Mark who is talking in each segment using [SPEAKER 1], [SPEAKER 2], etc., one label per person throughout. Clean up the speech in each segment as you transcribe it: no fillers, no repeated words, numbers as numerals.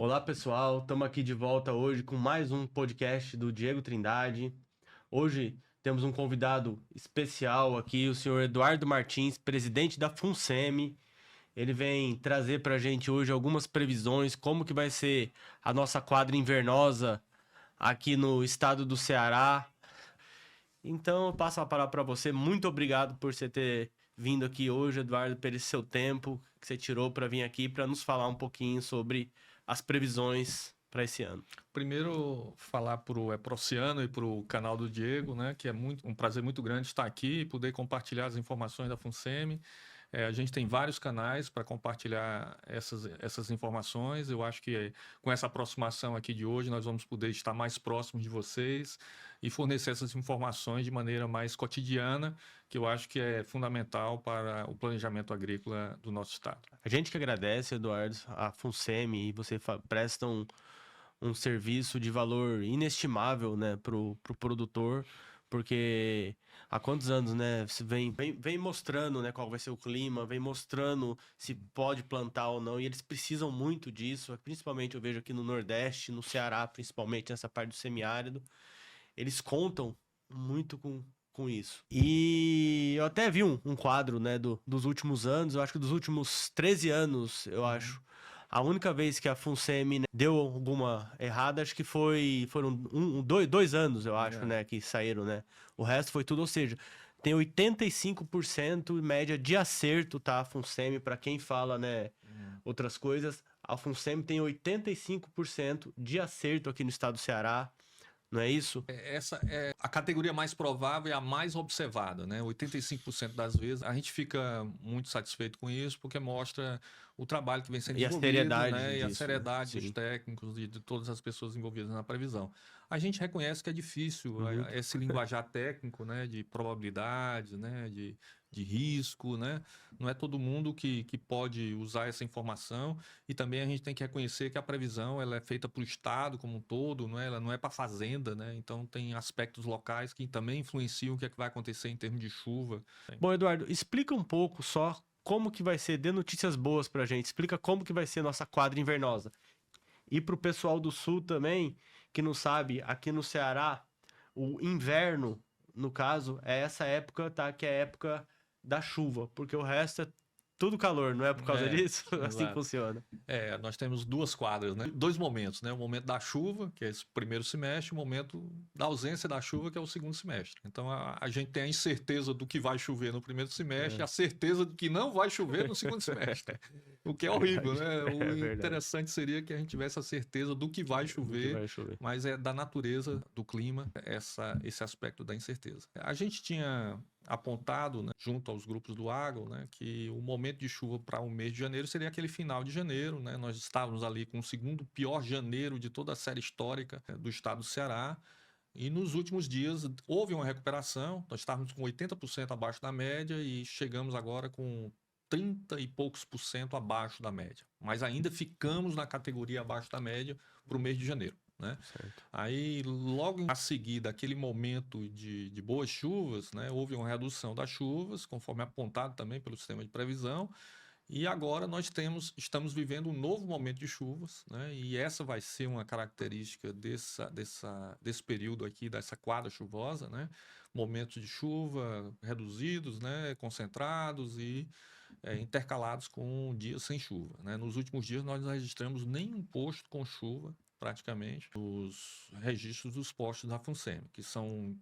[SPEAKER 1] Olá pessoal, estamos aqui de volta hoje com mais um podcast do Diego Trindade. Hoje temos um convidado especial aqui, o senhor Eduardo Martins, presidente da FUNSEMI. Ele vem trazer para a gente hoje algumas previsões, como que vai ser a nossa quadra invernosa aqui no estado do Ceará. Então eu passo a palavra para você. Muito obrigado por você ter vindo aqui hoje, Eduardo, pelo seu tempo que você tirou para vir aqui para nos falar um pouquinho sobre as previsões para esse ano.
[SPEAKER 2] Primeiro, falar para o Eprociano e para o canal do Diego, né, que é um prazer muito grande estar aqui e poder compartilhar as informações da FUNSEMI. A gente tem vários canais para compartilhar essas informações. Eu acho que com essa aproximação aqui de hoje, nós vamos poder estar mais próximos de vocês e fornecer essas informações de maneira mais cotidiana, que eu acho que é fundamental para o planejamento agrícola do nosso estado.
[SPEAKER 1] A gente que agradece, Eduardo, a FUNSEMI, e você presta um serviço de valor inestimável, né, pro produtor, porque há quantos anos, né, você vem mostrando, né, qual vai ser o clima, vem mostrando se pode plantar ou não, e eles precisam muito disso, principalmente eu vejo aqui no Nordeste, no Ceará, principalmente nessa parte do semiárido, eles contam muito com isso. E eu até vi um quadro, né, dos últimos anos, eu acho que dos últimos 13 anos, eu acho. A única vez que a FUNSEMI, né, deu alguma errada, acho que foram dois anos, eu acho, né, que saíram, né? O resto foi tudo, ou seja, tem 85% média de acerto, tá? A FUNSEMI, para quem fala, né, outras coisas, a FUNSEMI tem 85% de acerto aqui no estado do Ceará. Não é isso?
[SPEAKER 2] Essa é a categoria mais provável e a mais observada, né? 85% das vezes a gente fica muito satisfeito com isso, porque mostra o trabalho que vem sendo
[SPEAKER 1] E a
[SPEAKER 2] desenvolvido,
[SPEAKER 1] seriedade
[SPEAKER 2] né? E a
[SPEAKER 1] disso, né?
[SPEAKER 2] seriedade dos
[SPEAKER 1] Sim.
[SPEAKER 2] técnicos e de todas as pessoas envolvidas na previsão. A gente reconhece que é difícil
[SPEAKER 1] Muito.
[SPEAKER 2] esse linguajar técnico, né? De probabilidades, né? De risco, né? Não é todo mundo que pode usar essa informação, e também a gente tem que reconhecer que a previsão ela é feita para o Estado como um todo, não é? Ela não é para a fazenda, né? Então tem aspectos locais que também influenciam o que é que vai acontecer em termos de chuva.
[SPEAKER 1] Bom, Eduardo, explica um pouco só como que vai ser, dê notícias boas pra gente. Explica como que vai ser a nossa quadra invernosa. E pro pessoal do Sul também, que não sabe, aqui no Ceará, o inverno, no caso, é essa época, tá? Que é a época da chuva, porque o resto é tudo calor, não é por causa
[SPEAKER 2] É,
[SPEAKER 1] disso? Assim que
[SPEAKER 2] exato.
[SPEAKER 1] funciona.
[SPEAKER 2] Nós temos duas quadras, né? Dois momentos, né? O momento da chuva, que é esse primeiro semestre, e o momento da ausência da chuva, que é o segundo semestre. Então a gente tem a incerteza do que vai chover no primeiro semestre e a certeza de que não vai chover no segundo semestre. O que é horrível, né? O
[SPEAKER 1] É verdade.
[SPEAKER 2] interessante seria que a gente tivesse a certeza do que vai
[SPEAKER 1] Do que
[SPEAKER 2] chover,
[SPEAKER 1] vai chover.
[SPEAKER 2] mas é da natureza do clima esse aspecto da incerteza. A gente tinha apontado, né, junto aos grupos do agro, né, que o momento de chuva para o mês de janeiro seria aquele final de janeiro, né? Nós estávamos ali com o segundo pior janeiro de toda a série histórica do estado do Ceará. E nos últimos dias houve uma recuperação, nós estávamos com 80% abaixo da média e chegamos agora com 30 e poucos por cento abaixo da média. Mas ainda ficamos na categoria abaixo da média para o mês de janeiro. Né?
[SPEAKER 1] Certo.
[SPEAKER 2] Aí, logo a seguir daquele momento de boas chuvas, né, houve uma redução das chuvas, conforme apontado também pelo sistema de previsão, e agora estamos vivendo um novo momento de chuvas, né, e essa vai ser uma característica desse período aqui, dessa quadra chuvosa, né, momentos de chuva reduzidos, né, concentrados e intercalados com dias sem chuva. Né? Nos últimos dias nós não registramos nenhum posto com chuva, praticamente, os registros dos postos da FUNSEMI, que são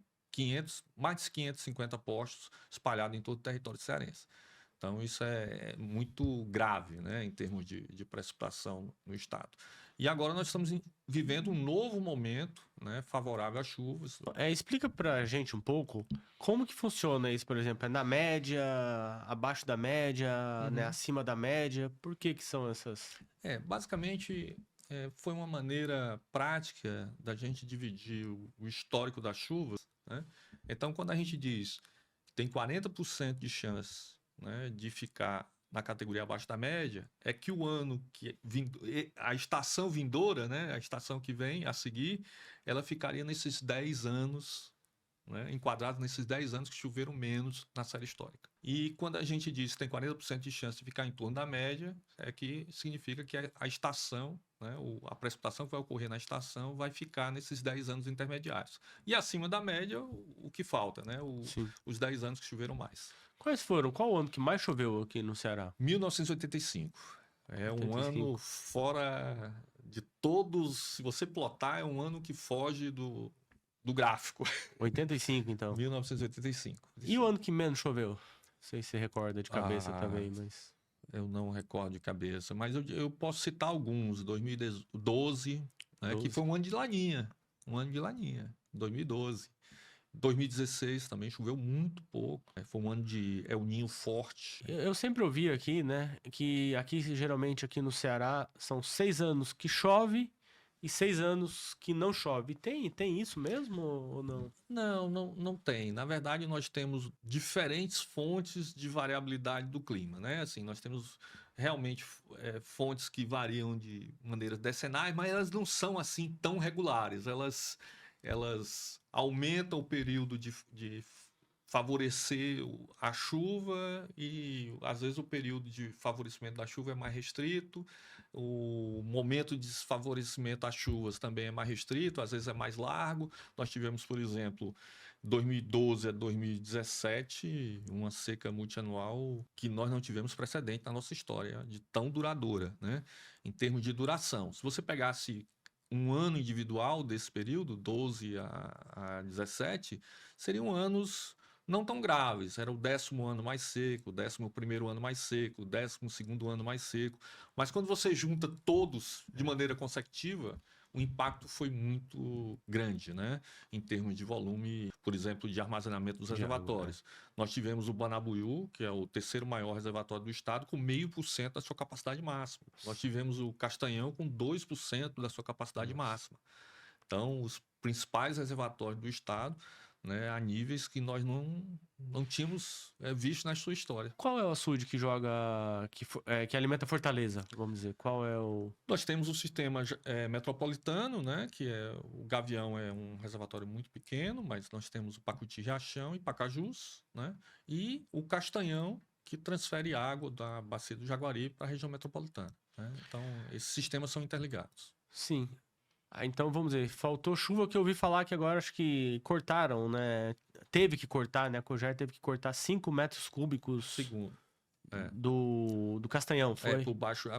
[SPEAKER 2] mais de 550 postos espalhados em todo o território cearense. Então, isso é muito grave, né, em termos de precipitação no estado. E agora nós estamos vivendo um novo momento, né, favorável às chuvas.
[SPEAKER 1] Explica pra gente um pouco como que funciona isso, por exemplo, é na média, abaixo da média, né,
[SPEAKER 2] Uhum.
[SPEAKER 1] acima da média, por que que são essas?
[SPEAKER 2] Basicamente, foi uma maneira prática da gente dividir o histórico das chuvas. Né? Então, quando a gente diz que tem 40% de chance, né, de ficar na categoria abaixo da média, é que o ano a estação vindoura, né, a estação que vem a seguir, ela ficaria nesses 10 anos, né, enquadrados nesses 10 anos que choveram menos na série histórica. E quando a gente diz que tem 40% de chance de ficar em torno da média, é que significa que a estação né? A precipitação que vai ocorrer na estação vai ficar nesses 10 anos intermediários. E acima da média, o que falta, né?
[SPEAKER 1] Sim.
[SPEAKER 2] Os 10 anos que choveram mais.
[SPEAKER 1] Qual o ano que mais choveu aqui no Ceará?
[SPEAKER 2] 1985. É um
[SPEAKER 1] 85.
[SPEAKER 2] ano fora de todos. Se você plotar, é um ano que foge do gráfico.
[SPEAKER 1] 85, então.
[SPEAKER 2] 1985.
[SPEAKER 1] E o ano que menos choveu? Não sei se você recorda de cabeça
[SPEAKER 2] Ah,
[SPEAKER 1] também, mas...
[SPEAKER 2] Eu não recordo de cabeça, mas eu posso citar alguns. 2012, né, que
[SPEAKER 1] 12.
[SPEAKER 2] foi um ano de laninha. Um ano de laninha. 2012. 2016 também choveu muito pouco. Foi um ano de El Ninho forte.
[SPEAKER 1] Eu sempre ouvi aqui, né, que aqui, geralmente, aqui no Ceará, são 6 anos que chove e 6 anos que não chove. Tem isso mesmo ou não?
[SPEAKER 2] Não tem. Na verdade, nós temos diferentes fontes de variabilidade do clima, né? Assim, nós temos realmente fontes que variam de maneiras decenais, mas elas não são assim tão regulares. Elas aumentam o período de favorecer a chuva e às vezes o período de favorecimento da chuva é mais restrito, o momento de desfavorecimento às chuvas também é mais restrito, às vezes é mais largo. Nós tivemos, por exemplo, 2012 a 2017, uma seca multianual que nós não tivemos precedente na nossa história, de tão duradoura, né? Em termos de duração. Se você pegasse um ano individual desse período, 12 a 17, seriam anos não tão graves. Era o 10º ano mais seco, o 11º ano mais seco, o 12º ano mais seco. Mas quando você junta todos de maneira consecutiva, o impacto foi muito grande, né? Em termos de volume, por exemplo, de armazenamento dos
[SPEAKER 1] De água,
[SPEAKER 2] reservatórios. Nós tivemos o Banabuiú, que é o 3º maior reservatório do estado, com 0,5% da sua capacidade máxima. Nós tivemos o Castanhão com 2% da sua capacidade máxima. Então, os principais reservatórios do estado, né, a níveis que nós não tínhamos visto na sua história.
[SPEAKER 1] Qual é o açude que joga, que alimenta Fortaleza, vamos dizer? Qual é o...
[SPEAKER 2] Nós temos o sistema metropolitano, né, que o Gavião é um reservatório muito pequeno, mas nós temos o Pacuti, Riachão e Pacajus, né, e o Castanhão, que transfere água da bacia do Jaguari para a região metropolitana, né? Então, esses sistemas são interligados.
[SPEAKER 1] Sim. Então, vamos dizer, faltou chuva, que eu ouvi falar que agora acho que cortaram, né? Teve que cortar, né? A Coger teve que cortar 5 metros cúbicos
[SPEAKER 2] Segundo.
[SPEAKER 1] do Castanhão, foi?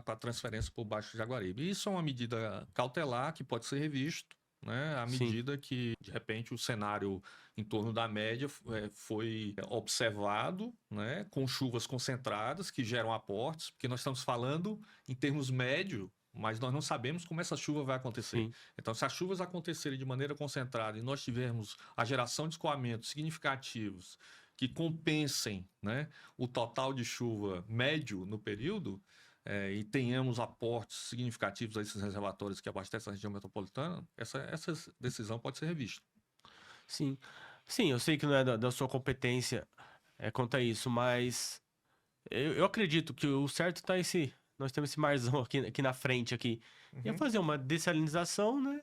[SPEAKER 2] Para transferência por baixo do Jaguaribe. Isso é uma medida cautelar que pode ser revisto, né? À medida que, de repente, o cenário em torno da média foi observado, né? Com chuvas concentradas que geram aportes, porque nós estamos falando em termos médios, mas nós não sabemos como essa chuva vai acontecer.
[SPEAKER 1] Sim.
[SPEAKER 2] Então, se as chuvas acontecerem de maneira concentrada e nós tivermos a geração de escoamentos significativos que compensem, né, o total de chuva médio no período, e tenhamos aportes significativos a esses reservatórios que abastecem a região metropolitana, essa decisão pode ser revista.
[SPEAKER 1] Sim. Sim, eu sei que não é da sua competência quanto a isso, mas eu acredito que o certo está nós temos esse marzão aqui na frente aqui. Ia fazer uma dessalinização, né?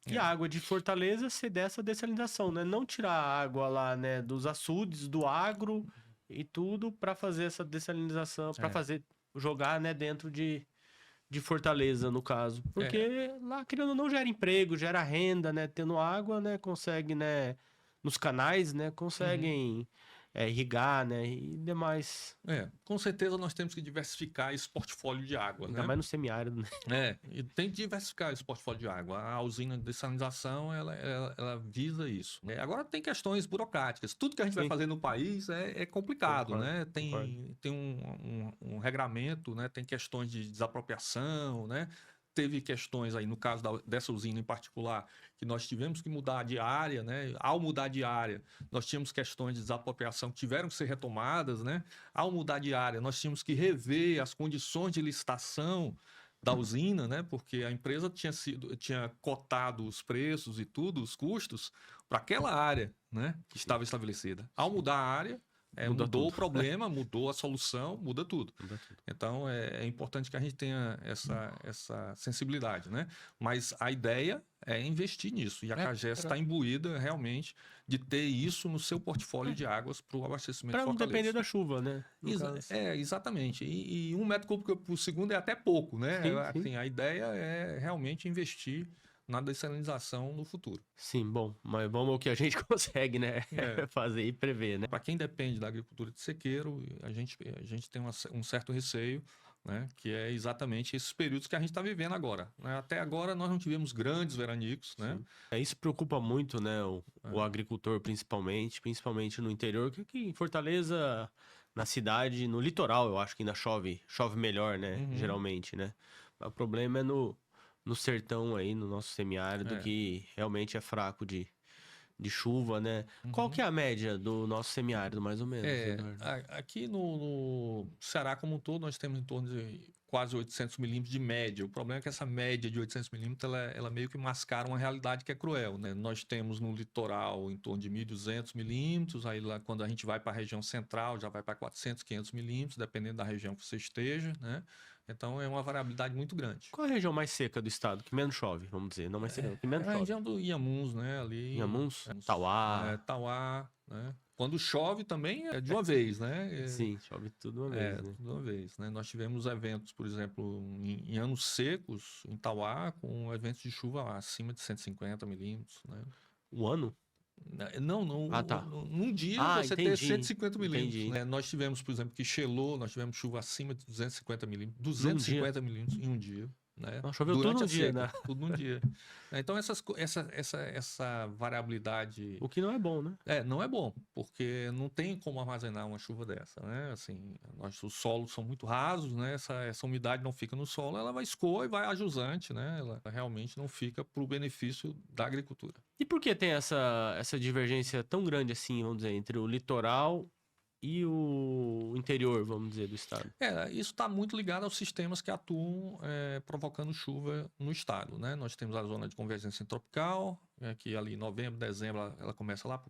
[SPEAKER 1] E a água de Fortaleza ser dessa dessalinização, né? Não tirar a água lá, né, dos açudes, do agro e tudo para fazer essa dessalinização, para jogar, né, dentro de Fortaleza, no caso. Porque lá, querendo ou não, gera emprego, gera renda, né? Tendo água, né, consegue, né, nos canais, né, conseguem irrigar, né, e demais.
[SPEAKER 2] Com certeza nós temos que diversificar esse portfólio de água,
[SPEAKER 1] Ainda
[SPEAKER 2] né?
[SPEAKER 1] mais no semiárido, né?
[SPEAKER 2] E tem que diversificar esse portfólio de água. A usina de dessalinização, ela visa isso. Agora tem questões burocráticas. Tudo que a gente vai fazer no país é complicado, né? Tem um regramento, né? Tem questões de desapropriação, né? Teve questões aí, no caso dessa usina em particular, que nós tivemos que mudar de área, né? Ao mudar de área, nós tínhamos questões de desapropriação que tiveram que ser retomadas, né? Ao mudar de área, nós tínhamos que rever as condições de licitação da usina, né? Porque a empresa tinha cotado os preços e tudo, os custos, para aquela área, né, que estava estabelecida. Ao mudar a área, mudou o problema, mudou a solução, muda tudo. Então, é importante que a gente tenha essa sensibilidade, né? Mas a ideia é investir nisso. E a
[SPEAKER 1] É,
[SPEAKER 2] CAGES está imbuída realmente de ter isso no seu portfólio de águas para o abastecimento
[SPEAKER 1] para
[SPEAKER 2] de
[SPEAKER 1] não depender
[SPEAKER 2] Fortaleza.
[SPEAKER 1] da chuva, né? No caso.
[SPEAKER 2] Exatamente. E 1 metro cúbico por segundo é até pouco, né?
[SPEAKER 1] Sim, sim.
[SPEAKER 2] Assim, a ideia é realmente investir na dessalinização no futuro.
[SPEAKER 1] Sim, bom, mas vamos ao que a gente consegue, né?
[SPEAKER 2] É.
[SPEAKER 1] Fazer e prever, né?
[SPEAKER 2] Para quem depende da agricultura de sequeiro, a gente tem um certo receio, né? Que é exatamente esses períodos que a gente está vivendo agora, né? Até agora nós não tivemos grandes veranicos, né?
[SPEAKER 1] Sim. Isso preocupa muito, né? O
[SPEAKER 2] É.
[SPEAKER 1] agricultor, principalmente no interior, que aqui em Fortaleza, na cidade, no litoral, eu acho que ainda chove melhor, né?
[SPEAKER 2] Uhum.
[SPEAKER 1] Geralmente, né? Mas o problema é no sertão aí, no nosso semiárido,
[SPEAKER 2] É.
[SPEAKER 1] que realmente é fraco de chuva, né? Qual que
[SPEAKER 2] Uhum.
[SPEAKER 1] é a média do nosso semiárido, mais ou menos, Eduardo?
[SPEAKER 2] Aqui no Ceará como um todo, nós temos em torno de quase 800 milímetros de média. O problema é que essa média de 800 milímetros, ela meio que mascara uma realidade que é cruel, né? Nós temos no litoral em torno de 1.200 milímetros, aí lá quando a gente vai para a região central, já vai para 400, 500 milímetros, dependendo da região que você esteja, né? Então é uma variabilidade muito grande.
[SPEAKER 1] Qual a região mais seca do estado, que menos chove, vamos dizer? Não mais seca, não, que
[SPEAKER 2] É
[SPEAKER 1] menos
[SPEAKER 2] a
[SPEAKER 1] chove.
[SPEAKER 2] região do Inhamuns, né? Ali,
[SPEAKER 1] Inhamuns, Tauá,
[SPEAKER 2] Tauá, né? Quando chove também é de uma vez, né?
[SPEAKER 1] sim, chove tudo uma vez, né?
[SPEAKER 2] Tudo de uma vez, né? Nós tivemos eventos, por exemplo, em anos secos, em Tauá, com eventos de chuva acima de 150 milímetros, né?
[SPEAKER 1] O ano?
[SPEAKER 2] Não,
[SPEAKER 1] Ah, tá.
[SPEAKER 2] num dia
[SPEAKER 1] Ah,
[SPEAKER 2] você ter
[SPEAKER 1] entendi.
[SPEAKER 2] 150 milímetros,
[SPEAKER 1] Entendi.
[SPEAKER 2] né? Nós tivemos, por exemplo, que Xelô, nós tivemos chuva acima de 250 milímetros,
[SPEAKER 1] Num dia.
[SPEAKER 2] 250 milímetros em um dia, né?
[SPEAKER 1] Não, choveu tudo
[SPEAKER 2] Durante
[SPEAKER 1] num
[SPEAKER 2] a
[SPEAKER 1] dia,
[SPEAKER 2] seca,
[SPEAKER 1] né?
[SPEAKER 2] tudo num dia. Então, essa variabilidade
[SPEAKER 1] O que não é bom, né?
[SPEAKER 2] não é bom, porque não tem como armazenar uma chuva dessa, né? Assim, os solos são muito rasos, né? Essa umidade não fica no solo, ela vai escoar e vai a jusante, né? Ela realmente não fica para o benefício da agricultura.
[SPEAKER 1] E por que tem essa divergência tão grande assim, vamos dizer, entre o litoral e o interior, vamos dizer, do estado?
[SPEAKER 2] Isso está muito ligado aos sistemas que atuam provocando chuva no estado, né? Nós temos a zona de convergência tropical, que ali em novembro, dezembro, ela começa lá por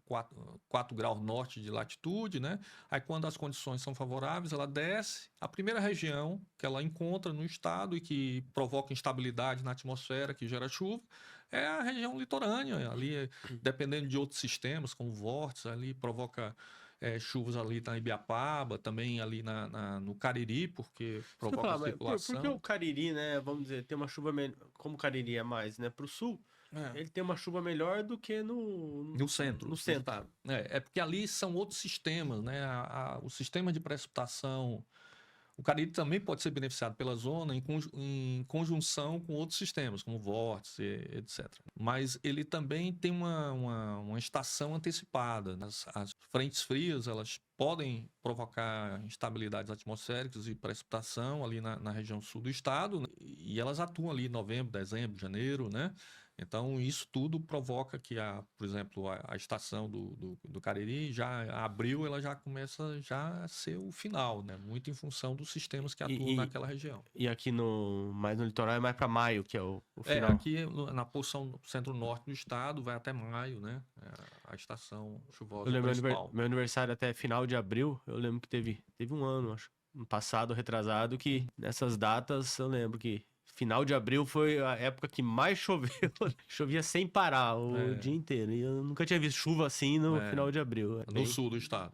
[SPEAKER 2] 4 graus norte de latitude, né? Aí quando as condições são favoráveis, ela desce. A primeira região que ela encontra no estado e que provoca instabilidade na atmosfera, que gera chuva, é a região litorânea. Ali, dependendo de outros sistemas, como vórtice, ali provoca chuvas ali na Ibiapaba, também ali no Cariri, porque
[SPEAKER 1] Isso que eu ia
[SPEAKER 2] provoca
[SPEAKER 1] falar, mas porque
[SPEAKER 2] circulação.
[SPEAKER 1] o Cariri, né, vamos dizer, tem uma chuva melhor, como o Cariri é mais, né, pro sul,
[SPEAKER 2] É.
[SPEAKER 1] ele tem uma chuva melhor do que no,
[SPEAKER 2] No centro
[SPEAKER 1] no
[SPEAKER 2] do
[SPEAKER 1] centro.
[SPEAKER 2] estado. É porque ali são outros sistemas, né? O sistema de precipitação. O Cariri também pode ser beneficiado pela zona em conjunção com outros sistemas, como vórtice, etc. Mas ele também tem uma estação antecipada. As frentes frias, elas podem provocar instabilidades atmosféricas e precipitação ali na região sul do estado, né? E elas atuam ali em novembro, dezembro, janeiro, né? Então, isso tudo provoca que, por exemplo, a estação do Cariri, já abril, ela já começa já a ser o final, né? Muito em função dos sistemas que atuam
[SPEAKER 1] E,
[SPEAKER 2] naquela região.
[SPEAKER 1] e aqui mais no litoral é mais para maio, que é o final.
[SPEAKER 2] Aqui na porção centro-norte do estado, vai até maio, né? A estação
[SPEAKER 1] Eu
[SPEAKER 2] chuvosa
[SPEAKER 1] lembro
[SPEAKER 2] principal.
[SPEAKER 1] meu aniversário até final de abril, eu lembro que teve um ano, acho, um passado, retrasado, que nessas datas eu lembro que final de abril foi a época que mais choveu, chovia sem parar o
[SPEAKER 2] É,
[SPEAKER 1] dia inteiro. E eu nunca tinha visto chuva assim no
[SPEAKER 2] é,
[SPEAKER 1] final de abril.
[SPEAKER 2] no sul do estado.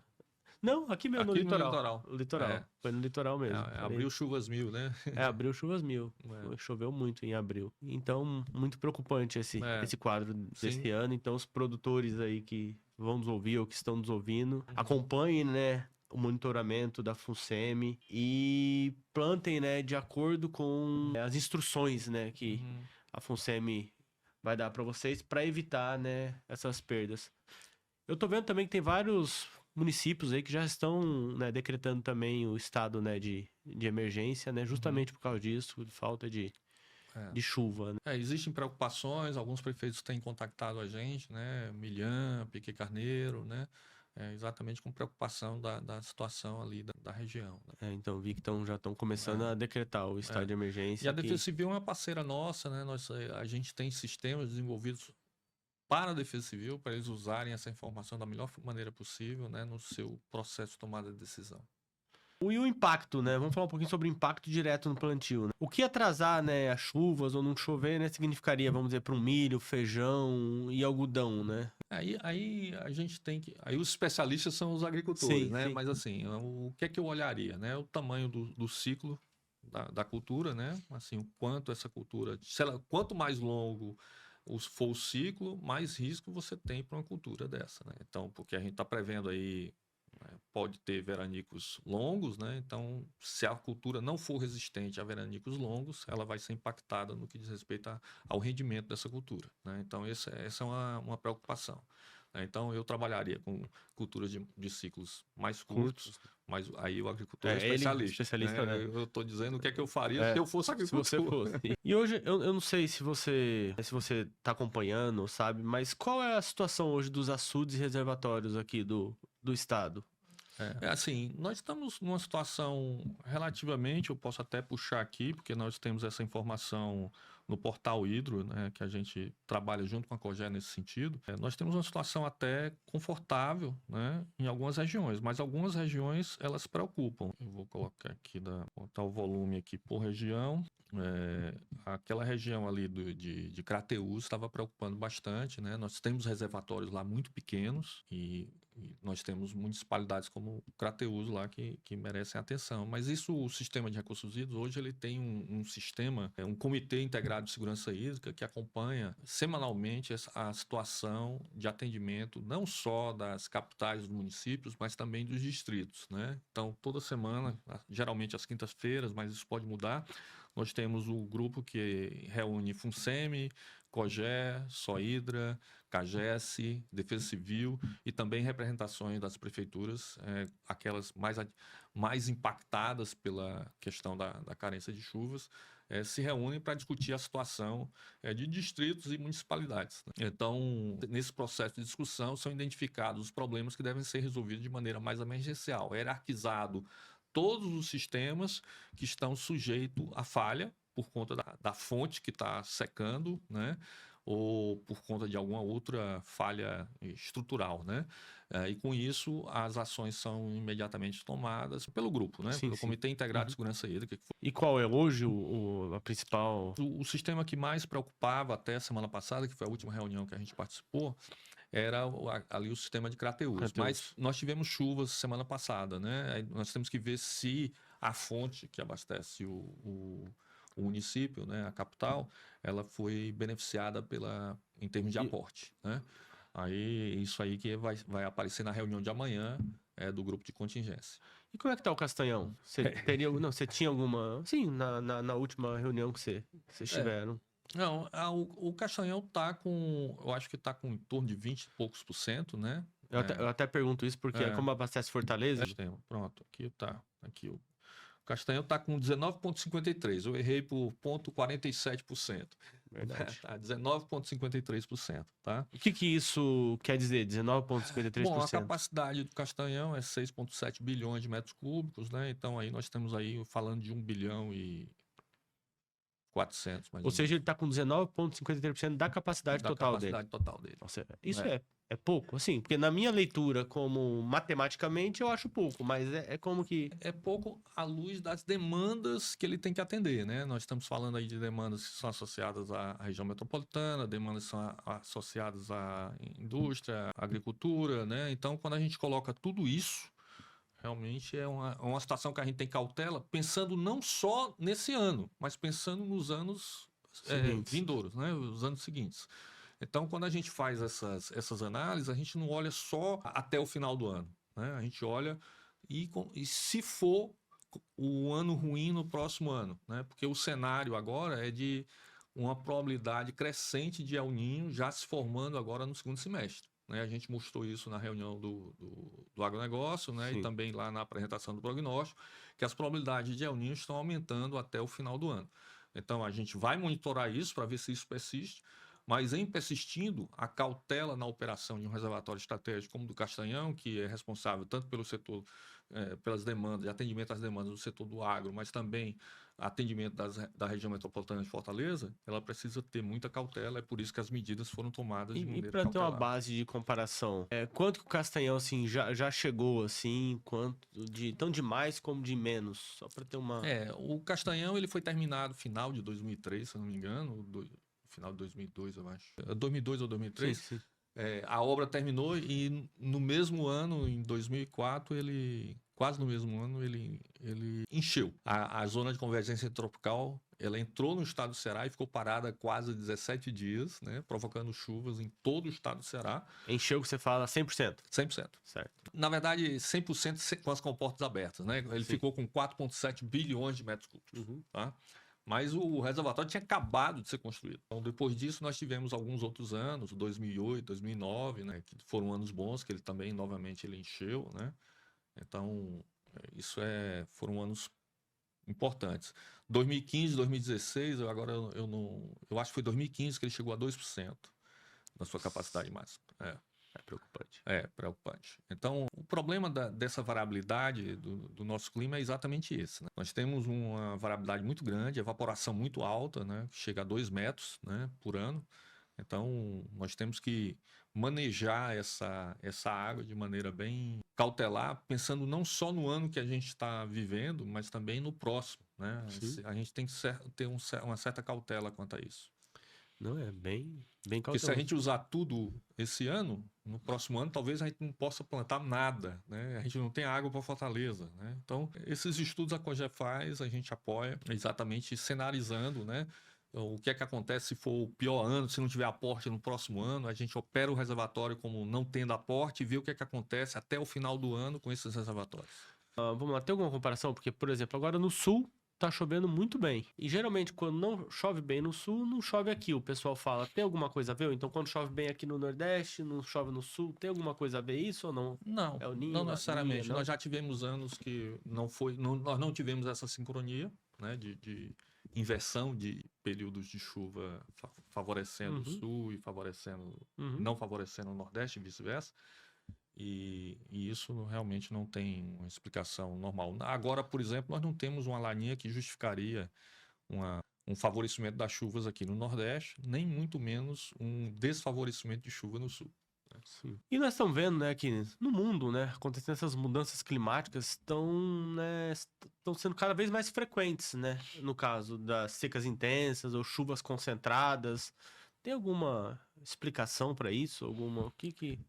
[SPEAKER 1] Não, aqui mesmo no
[SPEAKER 2] Aqui no
[SPEAKER 1] litoral.
[SPEAKER 2] litoral.
[SPEAKER 1] Litoral. Foi no litoral mesmo.
[SPEAKER 2] Abril chuvas mil, né?
[SPEAKER 1] Abril chuvas mil.
[SPEAKER 2] É,
[SPEAKER 1] Choveu muito em abril. Então, muito preocupante
[SPEAKER 2] é,
[SPEAKER 1] esse quadro
[SPEAKER 2] sim.
[SPEAKER 1] desse ano. Então, os produtores aí que vão nos ouvir ou que estão nos ouvindo,
[SPEAKER 2] Uhum.
[SPEAKER 1] acompanhem, né, o monitoramento da FUNSEMI e plantem, né, de acordo com as instruções, né, que
[SPEAKER 2] Uhum.
[SPEAKER 1] a FUNSEMI vai dar para vocês para evitar, né, essas perdas. Eu tô vendo também que tem vários municípios aí que já estão, né, decretando também o estado, né, de emergência, né, justamente por causa disso, de falta
[SPEAKER 2] É.
[SPEAKER 1] de chuva, né?
[SPEAKER 2] Existem preocupações, alguns prefeitos têm contactado a gente, né? Milhã, Piquet Carneiro, né? Exatamente com preocupação da situação ali da região, né?
[SPEAKER 1] Então vi que já estão começando a decretar o estado
[SPEAKER 2] É.
[SPEAKER 1] de
[SPEAKER 2] E a
[SPEAKER 1] emergência
[SPEAKER 2] Defesa
[SPEAKER 1] que
[SPEAKER 2] Civil é uma parceira nossa, né? A gente tem sistemas desenvolvidos para a Defesa Civil, para eles usarem essa informação da melhor maneira possível, né? No seu processo de tomada de decisão.
[SPEAKER 1] E o impacto, né? Vamos falar um pouquinho sobre o impacto direto no plantio, né? O que atrasar, né, as chuvas ou não chover, né, significaria, vamos dizer, para um milho, feijão e algodão, né?
[SPEAKER 2] Aí a gente tem que. Aí os especialistas são os agricultores,
[SPEAKER 1] Sim,
[SPEAKER 2] né?
[SPEAKER 1] sim.
[SPEAKER 2] Mas assim, o que é que eu olharia, né? O tamanho do ciclo da cultura, né? Assim, o quanto essa cultura. Se ela, quanto mais longo for o ciclo, mais risco você tem para uma cultura dessa, né? Então, porque a gente está prevendo aí, né, pode ter veranicos longos, né? Então, se a cultura não for resistente a veranicos longos, ela vai ser impactada no que diz respeito ao rendimento dessa cultura, né? Então, essa é uma preocupação, né? Então, eu trabalharia com culturas de ciclos mais curtos,
[SPEAKER 1] Curtos.
[SPEAKER 2] mas aí o agricultor é
[SPEAKER 1] Ele,
[SPEAKER 2] especialista,
[SPEAKER 1] especialista,
[SPEAKER 2] né?
[SPEAKER 1] né?
[SPEAKER 2] Eu estou dizendo o que é que eu faria se
[SPEAKER 1] É,
[SPEAKER 2] eu fosse
[SPEAKER 1] se você
[SPEAKER 2] agricultor.
[SPEAKER 1] fosse. E hoje, eu não sei se você tá acompanhando, sabe, mas qual é a situação hoje dos açudes e reservatórios aqui do estado?
[SPEAKER 2] É assim, nós estamos numa situação relativamente, eu posso até puxar aqui, porque nós temos essa informação no portal Hidro, né, que a gente trabalha junto com a Cogé nesse sentido. Nós temos uma situação até confortável, né, em algumas regiões, mas algumas regiões elas preocupam. Eu vou colocar aqui, botar o volume aqui por região. Aquela região ali de Crateús estava preocupando bastante, né? Nós temos reservatórios lá muito pequenos e nós temos municipalidades como Crateús lá que merecem atenção. Mas isso, o sistema de recursos hídricos, hoje ele tem um sistema, um comitê integrado de segurança hídrica que acompanha semanalmente a situação de atendimento, não só das capitais dos municípios, mas também dos distritos, né? Então, toda semana, geralmente às quintas-feiras, mas isso pode mudar, nós temos o grupo que reúne FUNSEMI, COGÉ, SOHIDRA, CAGES, Defesa Civil e também representações das prefeituras, aquelas mais impactadas pela questão da carência de chuvas, se reúnem para discutir a situação de distritos e municipalidades, né? Então, nesse processo de discussão, são identificados os problemas que devem ser resolvidos de maneira mais emergencial, hierarquizado todos os sistemas que estão sujeitos à falha por conta da fonte que está secando, né? Ou por conta de alguma outra falha estrutural, né? E com isso, as ações são imediatamente tomadas pelo grupo, né?
[SPEAKER 1] Sim,
[SPEAKER 2] Pelo
[SPEAKER 1] sim.
[SPEAKER 2] Comitê Integrado de Segurança Hídrica.
[SPEAKER 1] E qual é hoje a principal...
[SPEAKER 2] O sistema que mais preocupava até a semana passada, que foi a última reunião que a gente participou, era ali o sistema de Crateús. Mas nós tivemos chuvas semana passada, né? Aí nós temos que ver se a fonte que abastece o município, né, a capital, ela foi beneficiada em termos de aporte, né? Aí isso aí que vai aparecer na reunião de amanhã do grupo de contingência.
[SPEAKER 1] E como é que tá o Castanhão? Você tinha alguma... Sim, na última reunião que vocês tiveram.
[SPEAKER 2] Não, o Castanhão tá com, eu acho que tá com em torno de 20 e poucos por cento, né?
[SPEAKER 1] Eu até pergunto isso porque como abastece Fortaleza...
[SPEAKER 2] Pronto, aqui tá. Aqui o Castanhão tá com 19,53. Eu errei por 0,47%.
[SPEAKER 1] Verdade.
[SPEAKER 2] Tá, 19,53%, tá?
[SPEAKER 1] O que isso quer dizer, 19,53%?
[SPEAKER 2] Bom, a capacidade do Castanhão é 6,7 bilhões de metros cúbicos, né? Então aí nós estamos aí falando de 1 bilhão e 400, mais
[SPEAKER 1] ou seja, ele está com 19,53% da capacidade total dele. Nossa, isso é pouco, assim, porque na minha leitura, como matematicamente, eu acho pouco, mas é como que...
[SPEAKER 2] É pouco à luz das demandas que ele tem que atender, né? Nós estamos falando aí de demandas que são associadas à região metropolitana, demandas que são associadas à indústria, à agricultura, né? Então, quando a gente coloca tudo isso, realmente é uma situação que a gente tem cautela, pensando não só nesse ano, mas pensando nos anos vindouros, né? Os anos seguintes. Então, quando a gente faz essas análises, a gente não olha só até o final do ano, né? A gente olha e se for o ano ruim no próximo ano, né? Porque o cenário agora é de uma probabilidade crescente de El Niño já se formando agora no segundo semestre, né? A gente mostrou isso na reunião do agronegócio, né? E também lá na apresentação do prognóstico, que as probabilidades de El Niño estão aumentando até o final do ano. Então, a gente vai monitorar isso para ver se isso persiste, Mas em persistindo, a cautela na operação de um reservatório estratégico como o do Castanhão, que é responsável tanto pelo setor, pelas demandas, atendimento às demandas do setor do agro, mas também atendimento da região metropolitana de Fortaleza, ela precisa ter muita cautela, é por isso que as medidas foram tomadas de
[SPEAKER 1] E
[SPEAKER 2] maneira
[SPEAKER 1] para ter uma
[SPEAKER 2] cautelar.
[SPEAKER 1] base de comparação, quanto que o Castanhão assim já chegou assim, quanto de tão de mais como de menos, só para ter uma.
[SPEAKER 2] O Castanhão ele foi terminado final de 2003, se eu não me engano, final de 2002, eu acho. 2002 ou
[SPEAKER 1] Sim,
[SPEAKER 2] 2003.
[SPEAKER 1] sim.
[SPEAKER 2] A obra terminou e no mesmo ano, em 2004, quase no mesmo ano, ele encheu. A zona de convergência tropical, ela entrou no estado do Ceará e ficou parada quase 17 dias, né, provocando chuvas em todo o estado do Ceará.
[SPEAKER 1] Encheu que você fala 100%.
[SPEAKER 2] 100%.
[SPEAKER 1] Certo.
[SPEAKER 2] Na verdade, 100% com as comportas abertas, né? Ele
[SPEAKER 1] Sim.
[SPEAKER 2] ficou com 4,7 bilhões de metros cúbicos,
[SPEAKER 1] Uhum.
[SPEAKER 2] tá? Mas o reservatório tinha acabado de ser construído. Então, depois disso, nós tivemos alguns outros anos, 2008, 2009, né? Que foram anos bons, que ele também, novamente, ele encheu, né? Então, foram anos importantes. 2015, 2016, eu acho que foi 2015 que ele chegou a 2% da sua capacidade máxima.
[SPEAKER 1] É preocupante.
[SPEAKER 2] Preocupante. Então, o problema dessa variabilidade do nosso clima é exatamente esse, né? Nós temos uma variabilidade muito grande, evaporação muito alta, né? Chega a 2 metros, né, por ano. Então, nós temos que manejar essa água de maneira bem cautelar, pensando não só no ano que a gente está vivendo, mas também no próximo, né?
[SPEAKER 1] Sim.
[SPEAKER 2] A gente tem que ter uma certa cautela quanto a isso.
[SPEAKER 1] Não, é bem
[SPEAKER 2] Porque se a
[SPEAKER 1] cauteloso.
[SPEAKER 2] gente usar tudo esse ano, no próximo ano talvez a gente não possa plantar nada, né? A gente não tem água para Fortaleza, né? Então, esses estudos a COGE faz, a gente apoia, exatamente cenarizando, né? O que é que acontece se for o pior ano, se não tiver aporte no próximo ano, a gente opera o reservatório como não tendo aporte e vê o que é que acontece até o final do ano com esses reservatórios.
[SPEAKER 1] Vamos lá, tem alguma comparação? Porque, por exemplo, agora no sul tá chovendo muito bem. E geralmente, quando não chove bem no sul, não chove aqui. O pessoal fala, tem alguma coisa a ver? Então, quando chove bem aqui no Nordeste, não chove no sul, tem alguma coisa a ver isso ou não?
[SPEAKER 2] Não,
[SPEAKER 1] É o ninho,
[SPEAKER 2] não
[SPEAKER 1] laninha,
[SPEAKER 2] necessariamente.
[SPEAKER 1] não?
[SPEAKER 2] Nós já tivemos anos que nós não tivemos essa sincronia, né, de inversão de períodos de chuva favorecendo o
[SPEAKER 1] Uhum,
[SPEAKER 2] sul e
[SPEAKER 1] uhum.
[SPEAKER 2] não favorecendo o Nordeste e vice-versa. E isso realmente não tem uma explicação normal. Agora, por exemplo, nós não temos uma laninha que justificaria um favorecimento das chuvas aqui no Nordeste, nem muito menos um desfavorecimento de chuva no sul.
[SPEAKER 1] Sim. E nós estamos vendo, né, que no mundo, né, acontecendo essas mudanças climáticas estão sendo cada vez mais frequentes, né? No caso das secas intensas ou chuvas concentradas. Tem alguma explicação para isso? O que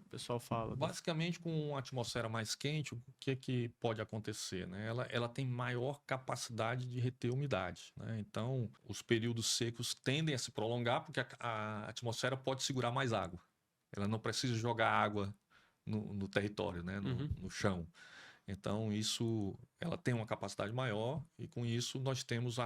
[SPEAKER 1] o pessoal fala?
[SPEAKER 2] Basicamente, com uma atmosfera mais quente, o que pode acontecer, né? Ela tem maior capacidade de reter umidade, né? Então, os períodos secos tendem a se prolongar porque a atmosfera pode segurar mais água. Ela não precisa jogar água no território, né?
[SPEAKER 1] Uhum.
[SPEAKER 2] No chão. Então, ela tem uma capacidade maior e com isso nós temos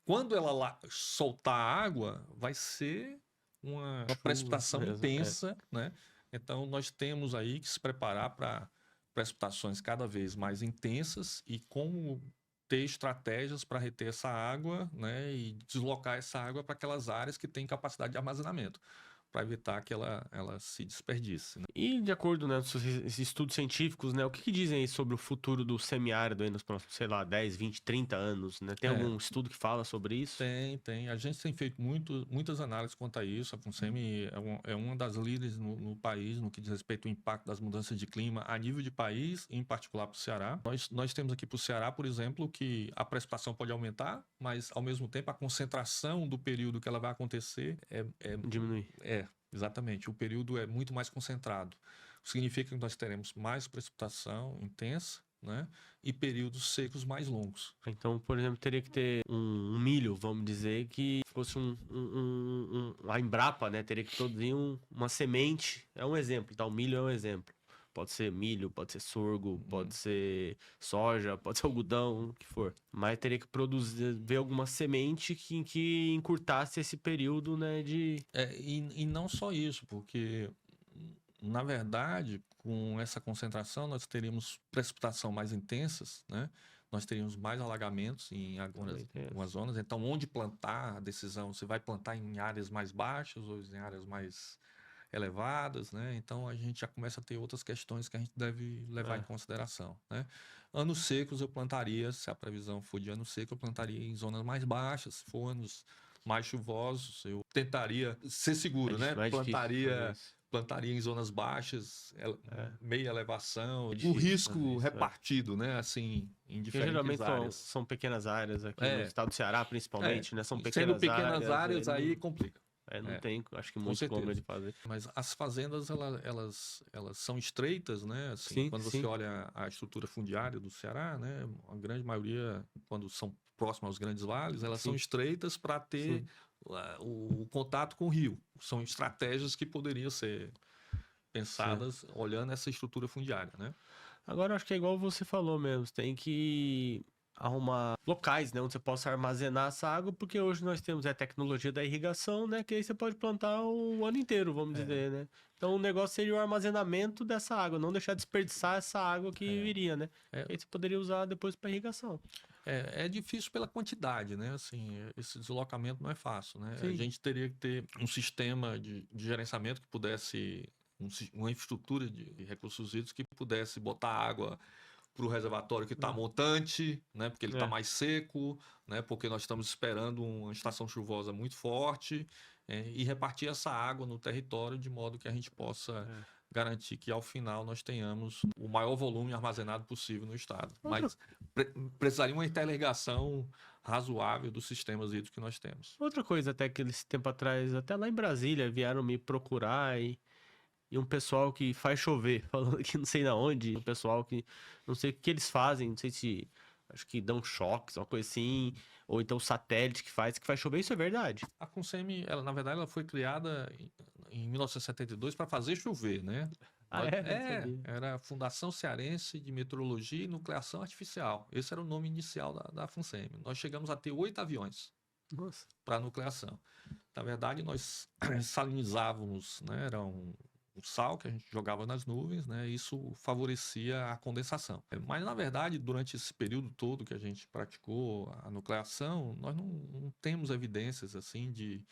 [SPEAKER 2] quando ela soltar a água, vai ser uma precipitação
[SPEAKER 1] Mesmo,
[SPEAKER 2] intensa, né? Então, nós temos aí que se preparar para precipitações cada vez mais intensas e como ter estratégias para reter essa água, né? E deslocar essa água para aquelas áreas que têm capacidade de armazenamento, para evitar que ela se desperdice, né?
[SPEAKER 1] E de acordo, né, com esses estudos científicos, né, o que dizem aí sobre o futuro do semiárido aí nos próximos, sei lá, 10, 20, 30 anos, né? Tem algum estudo que fala sobre isso?
[SPEAKER 2] Tem. A gente tem feito muitas análises quanto a isso. A FUNSEMI é uma das líderes no país no que diz respeito ao impacto das mudanças de clima a nível de país, em particular para o Ceará. Nós temos aqui para o Ceará, por exemplo, que a precipitação pode aumentar, mas ao mesmo tempo a concentração do período que ela vai acontecer
[SPEAKER 1] Diminuir.
[SPEAKER 2] exatamente. O período é muito mais concentrado. Significa que nós teremos mais precipitação intensa, né? E períodos secos mais longos.
[SPEAKER 1] Então, por exemplo, teria que ter um milho, vamos dizer, que fosse a Embrapa, né? Teria que produzir uma semente. É um exemplo, tá? O milho é um exemplo. Pode ser milho, pode ser sorgo, pode ser soja, pode ser algodão, o que for. Mas teria que produzir, ver alguma semente que encurtasse esse período, né, de...
[SPEAKER 2] E não só isso, porque, na verdade, com essa concentração, nós teríamos precipitação mais intensas, né? nós teríamos mais alagamentos em algumas zonas. Então, onde plantar, a decisão, você vai plantar em áreas mais baixas ou em áreas mais elevadas, né? Então, a gente já começa a ter outras questões que a gente deve levar em consideração, né? Anos secos eu plantaria, se a previsão for de ano seco, eu plantaria em zonas mais baixas. Se for anos mais chuvosos, eu tentaria ser seguro, né? Plantaria em zonas baixas, meia elevação, o risco repartido, né? Assim, em
[SPEAKER 1] Porque
[SPEAKER 2] diferentes
[SPEAKER 1] geralmente
[SPEAKER 2] áreas.
[SPEAKER 1] São pequenas áreas aqui no estado do Ceará, principalmente, né? São
[SPEAKER 2] Sendo
[SPEAKER 1] pequenas
[SPEAKER 2] pequenas áreas aí complica.
[SPEAKER 1] Não tem, acho que muito como ele fazer.
[SPEAKER 2] Mas as fazendas, elas são estreitas, né? Assim,
[SPEAKER 1] Sim,
[SPEAKER 2] quando você olha a estrutura fundiária do Ceará, né? A grande maioria, quando são próximas aos grandes vales, elas são estreitas para ter o contato com o rio. São estratégias que poderiam ser pensadas olhando essa estrutura fundiária, né?
[SPEAKER 1] Agora, acho que é igual você falou mesmo, você tem que arrumar locais, né, onde você possa armazenar essa água, porque hoje nós temos a tecnologia da irrigação, né, que aí você pode plantar o ano inteiro, vamos dizer, né? Então, o negócio seria o armazenamento dessa água, não deixar desperdiçar essa água que viria, né? Aí você poderia usar depois para irrigação.
[SPEAKER 2] É difícil pela quantidade, né? Assim, esse deslocamento não é fácil, né?
[SPEAKER 1] Sim.
[SPEAKER 2] A gente teria que ter um sistema de gerenciamento que pudesse, uma infraestrutura de recursos hídricos que pudesse botar água para o reservatório que está montante, né? Porque ele está mais seco, né? Porque nós estamos esperando uma estação chuvosa muito forte, e repartir essa água no território de modo que a gente possa garantir que ao final nós tenhamos o maior volume armazenado possível no estado. Mas precisaria uma interligação razoável dos sistemas hídricos que nós temos.
[SPEAKER 1] Outra coisa até que esse tempo atrás, até lá em Brasília, vieram me procurar e um pessoal que faz chover, falando que não sei na onde, um pessoal que não sei o que eles fazem, não sei se, acho que dão choques, uma coisa assim, ou então o satélite que faz chover, isso é verdade?
[SPEAKER 2] A FUNSEMI, na verdade, ela foi criada em 1972 para fazer chover, né? Era a Fundação Cearense de Meteorologia e Nucleação Artificial. Esse era o nome inicial da FUNSEMI. Nós chegamos a ter 8 aviões para nucleação. Na verdade, nós salinizávamos, né? Era um sal que a gente jogava nas nuvens, né? Isso favorecia a condensação. Mas, na verdade, durante esse período todo que a gente praticou a nucleação, nós não temos evidências assim de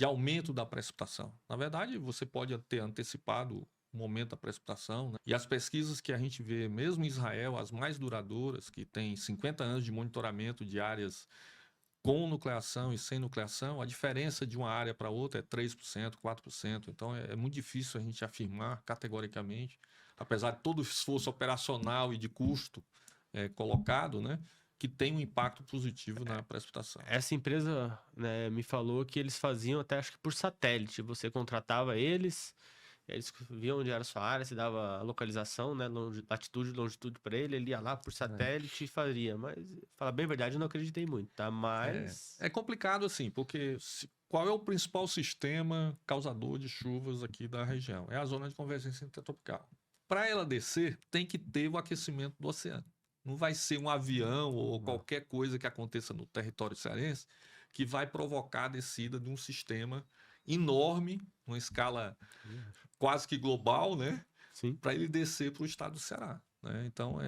[SPEAKER 2] aumento da precipitação. Na verdade, você pode ter antecipado o momento da precipitação, né? E as pesquisas que a gente vê, mesmo em Israel, as mais duradouras, que têm 50 anos de monitoramento de áreas com nucleação e sem nucleação, a diferença de uma área para outra é 3%, 4%. Então, é muito difícil a gente afirmar categoricamente, apesar de todo o esforço operacional e de custo colocado, né, que tem um impacto positivo na precipitação.
[SPEAKER 1] Essa empresa, né, me falou que eles faziam até, acho que por satélite. Você contratava eles viam onde era a sua área, se dava a localização, né, latitude e longitude para ele ia lá por satélite e faria. Mas, falar bem a verdade, eu não acreditei muito, tá? Mas...
[SPEAKER 2] É complicado assim, porque qual é o principal sistema causador de chuvas aqui da região? É a zona de convergência intertropical. Para ela descer, tem que ter o aquecimento do oceano. Não vai ser um avião ou qualquer coisa que aconteça no território cearense que vai provocar a descida de um sistema enorme, uma escala quase que global, né? Para ele descer para o estado do Ceará. Né? Então,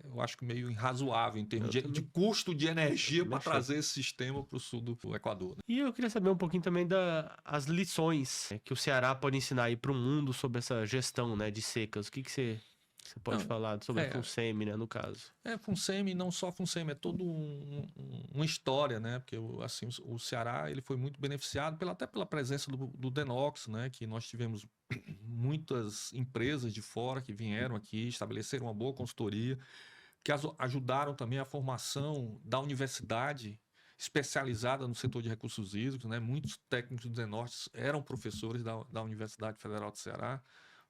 [SPEAKER 2] eu acho que meio irrazoável em termos de custo de energia para trazer esse sistema para o sul do Equador. Né?
[SPEAKER 1] E eu queria saber um pouquinho também das lições que o Ceará pode ensinar aí para o mundo sobre essa gestão, né, de secas. O que você pode falar sobre a FUNSEMI, né, no caso?
[SPEAKER 2] FUNSEMI, não só a FUNSEMI, é toda uma história, né? Porque assim, o Ceará ele foi muito beneficiado até pela presença do Denox, né? Que nós tivemos muitas empresas de fora que vieram aqui, estabeleceram uma boa consultoria, que ajudaram também a formação da universidade especializada no setor de recursos hídricos, né? Muitos técnicos do Denox eram professores da Universidade Federal do Ceará,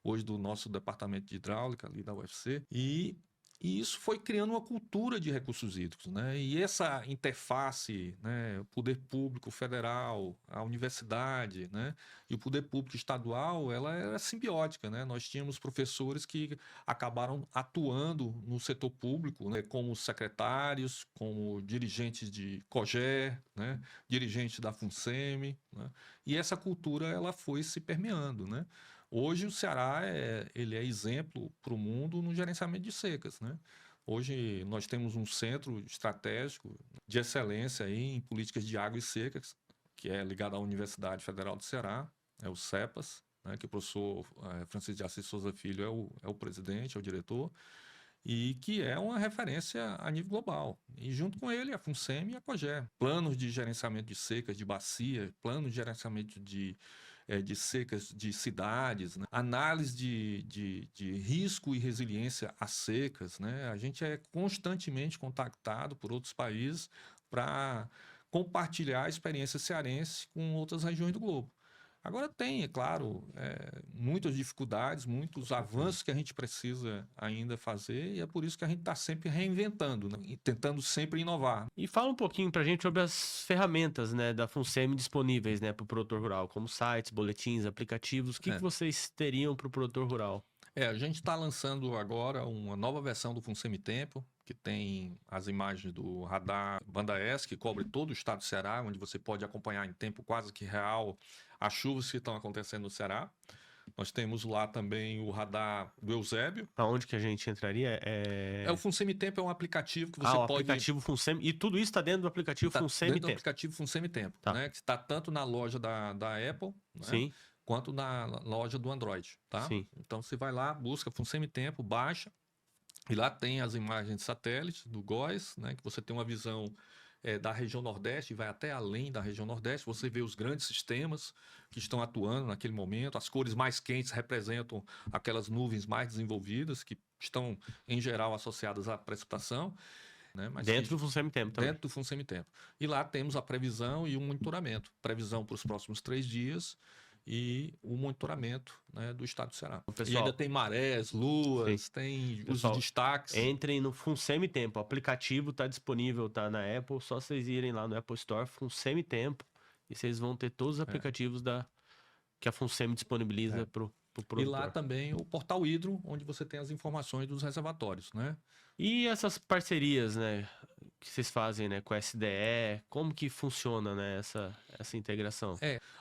[SPEAKER 2] hoje do nosso departamento de hidráulica ali da UFC, e isso foi criando uma cultura de recursos hídricos, né? E essa interface, né, o poder público federal, a universidade, né, e o poder público estadual, ela era simbiótica, né? Nós tínhamos professores que acabaram atuando no setor público, né, como secretários, como dirigentes de COGÉ, né, dirigentes da FUNSEMI, né? E essa cultura ela foi se permeando, né? Hoje o Ceará ele é exemplo para o mundo no gerenciamento de secas, né? Hoje nós temos um centro estratégico de excelência aí em políticas de água e secas, que é ligado à Universidade Federal do Ceará, é o CEPAS, né, que o professor Francisco de Assis Souza Filho é o presidente, é o diretor, e que é uma referência a nível global. E junto com ele, a FUNSEMI e a COGÉ. Planos de gerenciamento de secas de bacia, planos de gerenciamento de secas de cidades, né? Análise de risco e resiliência a secas. Né? A gente é constantemente contactado por outros países para compartilhar a experiência cearense com outras regiões do globo. Agora tem, é claro, muitas dificuldades, muitos avanços que a gente precisa ainda fazer e é por isso que a gente está sempre reinventando, né? E tentando sempre inovar.
[SPEAKER 1] E fala um pouquinho pra gente sobre as ferramentas, né, da FUNSEMI disponíveis, né, para o produtor rural, como sites, boletins, aplicativos. O que
[SPEAKER 2] É.
[SPEAKER 1] que vocês teriam para o produtor rural?
[SPEAKER 2] A gente está lançando agora uma nova versão do FUNSEMI Tempo, que tem as imagens do radar banda S, que cobre todo o estado do Ceará, onde você pode acompanhar em tempo quase que real as chuvas que estão acontecendo no Ceará. Nós temos lá também o radar do Eusébio.
[SPEAKER 1] Aonde que a gente entraria?
[SPEAKER 2] O FUNSEMI Tempo é um aplicativo que você
[SPEAKER 1] o
[SPEAKER 2] pode...
[SPEAKER 1] aplicativo FUNSEMI. E tudo isso está dentro do aplicativo FUNSEMI
[SPEAKER 2] dentro do
[SPEAKER 1] Tempo.
[SPEAKER 2] aplicativo FUNSEMI Tempo,
[SPEAKER 1] Tá.
[SPEAKER 2] né? Que está tanto na loja da Apple, né?
[SPEAKER 1] Sim.
[SPEAKER 2] Quanto na loja do Android, tá?
[SPEAKER 1] Sim.
[SPEAKER 2] Então você vai lá, busca FUNSEMI Tempo, baixa, e lá tem as imagens de satélite do GOES, né? Que você tem uma visão da região Nordeste, vai até além da região Nordeste, você vê os grandes sistemas que estão atuando naquele momento, as cores mais quentes representam aquelas nuvens mais desenvolvidas, que estão, em geral, associadas à precipitação. Né? Mas
[SPEAKER 1] dentro do FUNSEMI Tempo também.
[SPEAKER 2] Dentro do FUNSEMI Tempo. E lá temos a previsão e o monitoramento. Previsão para os próximos 3 dias e o monitoramento, né, do estado do Ceará.
[SPEAKER 1] Pessoal,
[SPEAKER 2] e ainda tem marés, luas,
[SPEAKER 1] sim.
[SPEAKER 2] tem
[SPEAKER 1] Pessoal,
[SPEAKER 2] os destaques.
[SPEAKER 1] Entrem no FUNSEMI Tempo. O aplicativo está disponível, tá na Apple. Só vocês irem lá no Apple Store, FUNSEMI Tempo, e vocês vão ter todos os aplicativos que a FUNSEMI disponibiliza para o produtor.
[SPEAKER 2] E lá também o Portal Hidro, onde você tem as informações dos reservatórios, né?
[SPEAKER 1] E essas parcerias, né, que vocês fazem, né, com a SDE, como que funciona, né, essa integração?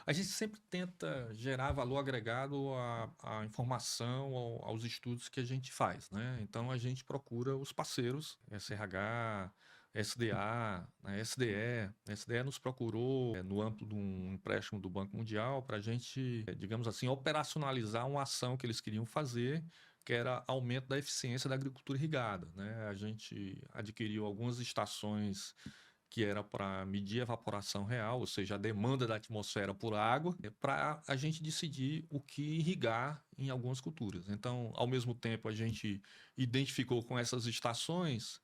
[SPEAKER 2] A gente sempre tenta gerar valor agregado à informação, aos estudos que a gente faz, né? Então a gente procura os parceiros, SRH, SDA, né, SDE. A SDE nos procurou no âmbito de um empréstimo do Banco Mundial para a gente, digamos assim, operacionalizar uma ação que eles queriam fazer, que era aumento da eficiência da agricultura irrigada, né? A gente adquiriu algumas estações que era para medir a evaporação real, ou seja, a demanda da atmosfera por água, para a gente decidir o que irrigar em algumas culturas. Então, ao mesmo tempo, a gente identificou com essas estações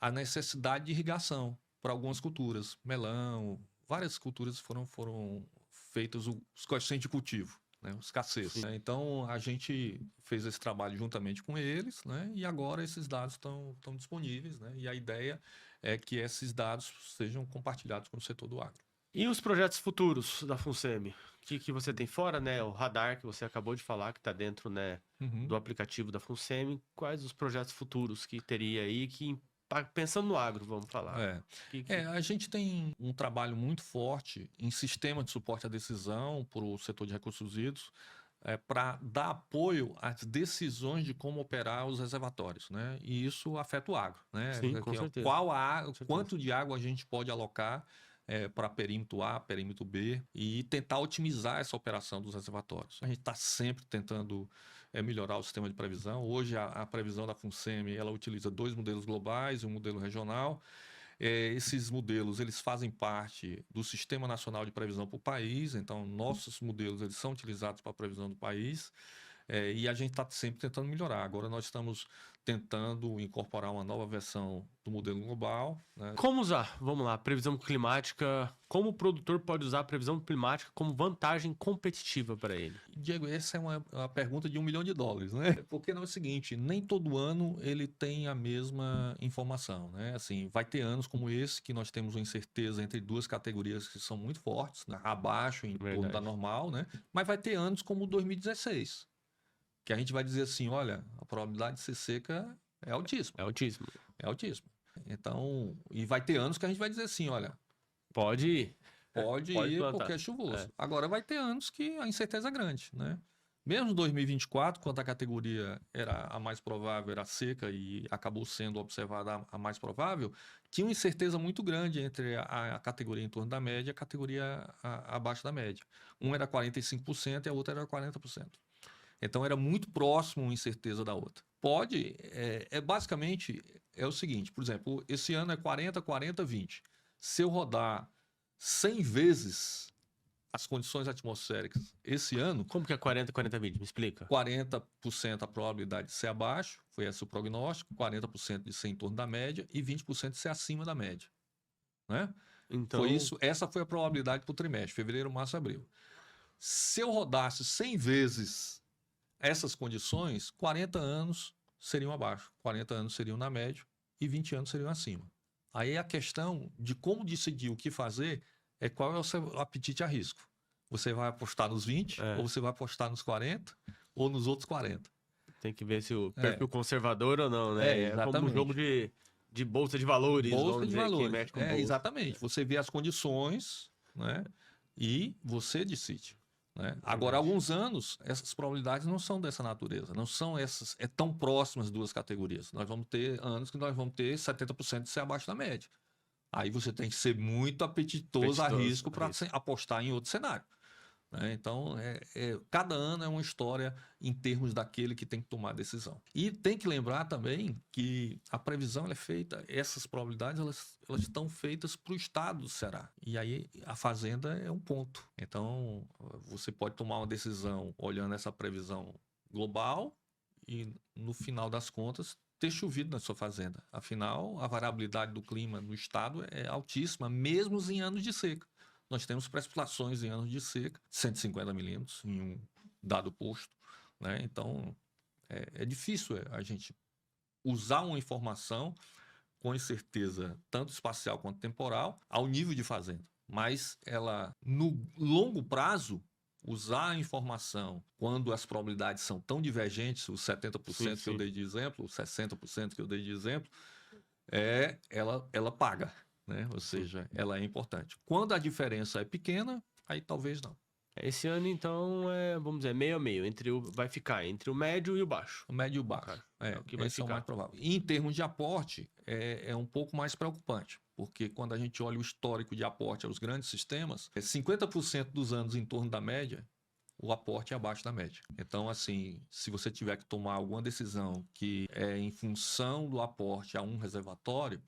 [SPEAKER 2] a necessidade de irrigação para algumas culturas, melão, várias culturas foram feitas os coeficientes de cultivo. Né, os escassez. Né? Então a gente fez esse trabalho juntamente com eles, né? E agora esses dados estão disponíveis, né? E a ideia é que esses dados sejam compartilhados com o setor do agro.
[SPEAKER 1] E os projetos futuros da FUNSEMI? O que você tem fora, né? O radar que você acabou de falar, que está dentro, né, do aplicativo da FUNSEMI. Quais os projetos futuros que teria aí pensando no agro, vamos falar.
[SPEAKER 2] A gente tem um trabalho muito forte em sistema de suporte à decisão para o setor de recursos hídricos, para dar apoio às decisões de como operar os reservatórios, né? E isso afeta o agro, né?
[SPEAKER 1] Sim, com certeza.
[SPEAKER 2] Quanto de água a gente pode alocar para perímetro A, perímetro B e tentar otimizar essa operação dos reservatórios. A gente está sempre tentando melhorar o sistema de previsão. Hoje a previsão da FUNSEMI ela utiliza 2 modelos globais e um modelo regional. Esses modelos eles fazem parte do Sistema Nacional de Previsão para o país, então nossos modelos eles são utilizados para a previsão do país. E a gente está sempre tentando melhorar. Agora nós estamos tentando incorporar uma nova versão do modelo global. Né?
[SPEAKER 1] Como usar? Vamos lá, previsão climática. Como o produtor pode usar a previsão climática como vantagem competitiva para ele?
[SPEAKER 2] Diego, essa é uma pergunta de $1 milhão, né? Porque não é o seguinte, nem todo ano ele tem a mesma informação, né? Assim, vai ter anos como esse que nós temos uma incerteza entre 2 categorias que são muito fortes, né? Abaixo, em torno da normal, né? Mas vai ter anos como 2016. Que a gente vai dizer assim, olha, a probabilidade de ser seca é altíssima.
[SPEAKER 1] É altíssimo.
[SPEAKER 2] É altíssima. Então, e vai ter anos que a gente vai dizer assim, olha...
[SPEAKER 1] Pode ir
[SPEAKER 2] porque é chuvoso. Agora vai ter anos que a incerteza é grande, né? Mesmo 2024, quando a categoria era a mais provável, era seca e acabou sendo observada a mais provável, tinha uma incerteza muito grande entre a categoria em torno da média e a categoria abaixo da média. Um era 45% e a outra era 40%. Então era muito próximo uma incerteza da outra. Pode, basicamente é o seguinte, por exemplo, esse ano é 40, 40, 20. Se eu rodar 100 vezes as condições atmosféricas esse ano,
[SPEAKER 1] Como que é 40, 40, 20? Me explica.
[SPEAKER 2] 40% a probabilidade de ser abaixo, foi esse o prognóstico, 40% de ser em torno da média e 20% de ser acima da média. Né?
[SPEAKER 1] Então,
[SPEAKER 2] Essa foi a probabilidade para o trimestre, fevereiro, março, abril. Se eu rodasse 100 vezes essas condições, 40 anos seriam abaixo, 40 anos seriam na média e 20 anos seriam acima. Aí a questão de como decidir o que fazer é qual é o seu apetite a risco. Você vai apostar nos 20, ou você vai apostar nos 40, ou nos outros 40.
[SPEAKER 1] Tem que ver se o perfil conservador ou não, né? É como um
[SPEAKER 2] Exatamente.
[SPEAKER 1] jogo de bolsa de valores,
[SPEAKER 2] Bolsa
[SPEAKER 1] vamos
[SPEAKER 2] de
[SPEAKER 1] dizer, quem
[SPEAKER 2] valores.
[SPEAKER 1] mexe com bolsa.
[SPEAKER 2] Exatamente. Você vê as condições, né? E você decide. Né? Agora, há alguns anos, essas probabilidades não são dessa natureza, não são essas, tão próximas duas categorias. Nós vamos ter anos que nós vamos ter 70% de ser abaixo da média. Aí você tem que ser muito apetitoso a risco para apostar em outro cenário. Né? Então, cada ano é uma história em termos daquele que tem que tomar a decisão. E tem que lembrar também que a previsão ela é feita, essas probabilidades elas estão feitas para o estado do Ceará. E aí a fazenda é um ponto. Então, você pode tomar uma decisão olhando essa previsão global e, no final das contas, ter chovido na sua fazenda. Afinal, a variabilidade do clima no estado é altíssima, mesmo em anos de seca. Nós temos precipitações em anos de seca, 150 milímetros em um dado posto. Né? Então, é difícil a gente usar uma informação com incerteza tanto espacial quanto temporal ao nível de fazenda. Mas ela, no longo prazo, usar a informação quando as probabilidades são tão divergentes, os 70% que eu dei de exemplo, os 60% que eu dei de exemplo, ela paga. Né? Ou seja, ela é importante. Quando a diferença é pequena, aí talvez não.
[SPEAKER 1] Esse ano, então, vamos dizer, meio a meio. Vai ficar entre o médio e o baixo.
[SPEAKER 2] O médio e o baixo.
[SPEAKER 1] O que vai
[SPEAKER 2] esse
[SPEAKER 1] ficar.
[SPEAKER 2] é o mais provável. E em termos de aporte, é um pouco mais preocupante. Porque quando a gente olha o histórico de aporte aos grandes sistemas, 50% dos anos em torno da média, o aporte é abaixo da média. Então, assim, se você tiver que tomar alguma decisão que é em função do aporte a um reservatório,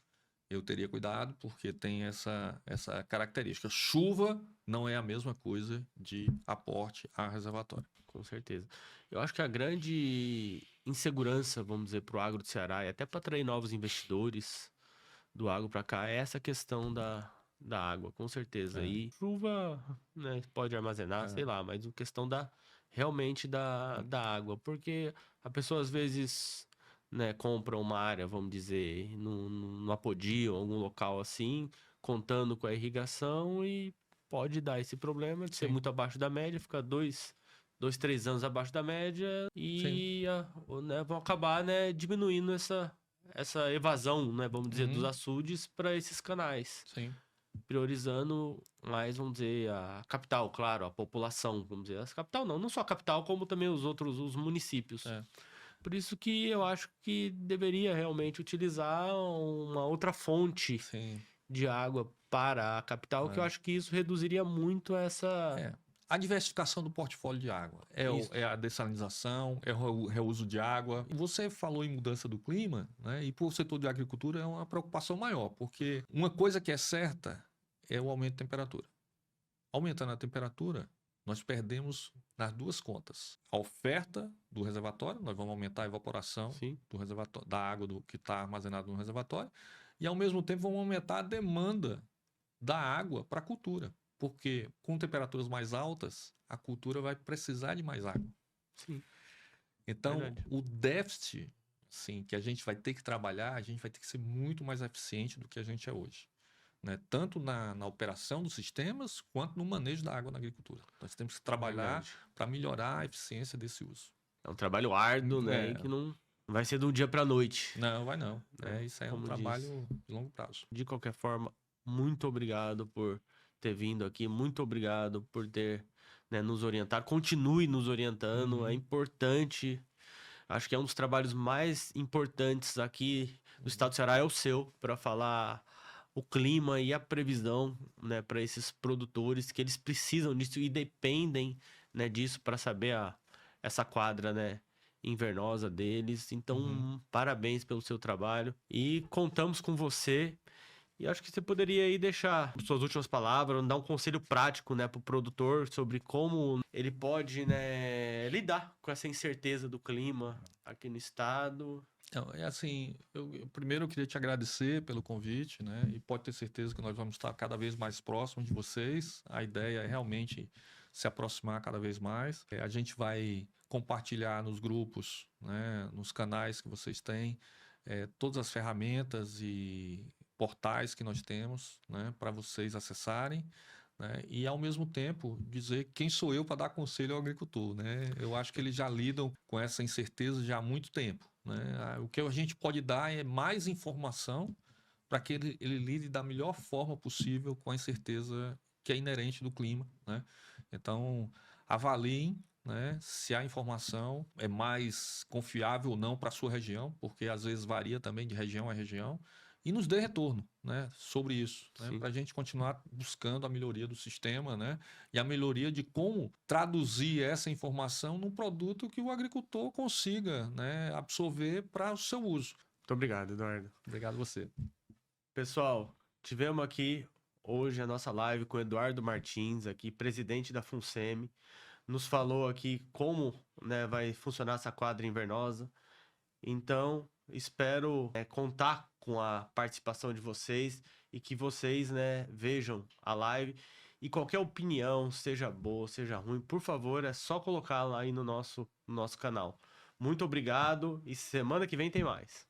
[SPEAKER 2] eu teria cuidado porque tem essa característica. Chuva não é a mesma coisa de aporte a reservatório.
[SPEAKER 1] Com certeza. Eu acho que a grande insegurança, vamos dizer, para o agro do Ceará e até para atrair novos investidores do agro para cá é essa questão da água, com certeza. E chuva, né, pode armazenar, sei lá, mas a questão realmente da água. Porque a pessoa às vezes, né, compra uma área, vamos dizer, no Apodi ou algum local assim, contando com a irrigação e pode dar esse problema de ser muito abaixo da média, ficar 2, 3 anos abaixo da média e né, vão acabar, né, diminuindo essa evasão, né, vamos dizer, dos açudes para esses canais.
[SPEAKER 2] Sim.
[SPEAKER 1] Priorizando mais, vamos dizer, a capital, claro, a população, vamos dizer. A capital não só a capital, como também os municípios. Por isso que eu acho que deveria realmente utilizar uma outra fonte de água para a capital, que eu acho que isso reduziria muito essa...
[SPEAKER 2] A diversificação do portfólio de água. É a dessalinização, é o reuso de água. Você falou em mudança do clima, né? E para o setor de agricultura é uma preocupação maior, porque uma coisa que é certa é o aumento de temperatura. Aumentando a temperatura, nós perdemos nas duas contas. A oferta do reservatório, nós vamos aumentar a evaporação do reservatório, da água que está armazenada no reservatório, e ao mesmo tempo vamos aumentar a demanda da água para a cultura. Porque com temperaturas mais altas, a cultura vai precisar de mais água.
[SPEAKER 1] Sim.
[SPEAKER 2] Então, o déficit que a gente vai ter que trabalhar, a gente vai ter que ser muito mais eficiente do que a gente é hoje. Né? Tanto na operação dos sistemas, quanto no manejo da água na agricultura. Nós temos que trabalhar para melhorar a eficiência desse uso.
[SPEAKER 1] É um trabalho árduo, né? E que não vai ser de um dia para a noite.
[SPEAKER 2] Não, vai não. Isso aí é um trabalho de longo prazo.
[SPEAKER 1] De qualquer forma, muito obrigado por ter vindo aqui. Muito obrigado por ter né, nos orientar, continue nos orientando, é
[SPEAKER 2] Uhum.
[SPEAKER 1] importante. Acho que é um dos trabalhos mais importantes aqui do estado do Ceará é o seu, para falar o clima e a previsão, né, para esses produtores que eles precisam disso e dependem, né, disso para saber essa quadra, né, invernosa deles.
[SPEAKER 2] Uhum.
[SPEAKER 1] Então, parabéns pelo seu trabalho e contamos com você. E acho que você poderia aí deixar suas últimas palavras, dar um conselho prático, né, para o produtor sobre como ele pode, né, lidar com essa incerteza do clima aqui no estado.
[SPEAKER 2] Então, é assim, primeiro eu queria te agradecer pelo convite, né? E pode ter certeza que nós vamos estar cada vez mais próximos de vocês. A ideia é realmente se aproximar cada vez mais. A gente vai compartilhar nos grupos, né, nos canais que vocês têm, todas as ferramentas e portais que nós temos, né, para vocês acessarem. Né? E ao mesmo tempo dizer quem sou eu para dar conselho ao agricultor, né? Eu acho que eles já lidam com essa incerteza já há muito tempo, né? O que a gente pode dar é mais informação para que ele lide da melhor forma possível com a incerteza que é inerente do clima, né? Então, avaliem, né, se a informação é mais confiável ou não para a sua região, porque às vezes varia também de região a região, e nos dê retorno, né, sobre isso, né,
[SPEAKER 1] Sim.
[SPEAKER 2] para a gente continuar buscando a melhoria do sistema, né, e a melhoria de como traduzir essa informação num produto que o agricultor consiga, né, absorver para o seu uso.
[SPEAKER 1] Muito obrigado, Eduardo.
[SPEAKER 2] Obrigado a você.
[SPEAKER 1] Pessoal, tivemos aqui hoje a nossa live com o Eduardo Martins, aqui, presidente da FUNSEMI. Nos falou aqui como, né, vai funcionar essa quadra invernosa. Então, espero, contar com a participação de vocês e que vocês, né, vejam a live. E qualquer opinião, seja boa, seja ruim, por favor, é só colocar lá aí no nosso canal. Muito obrigado e semana que vem tem mais.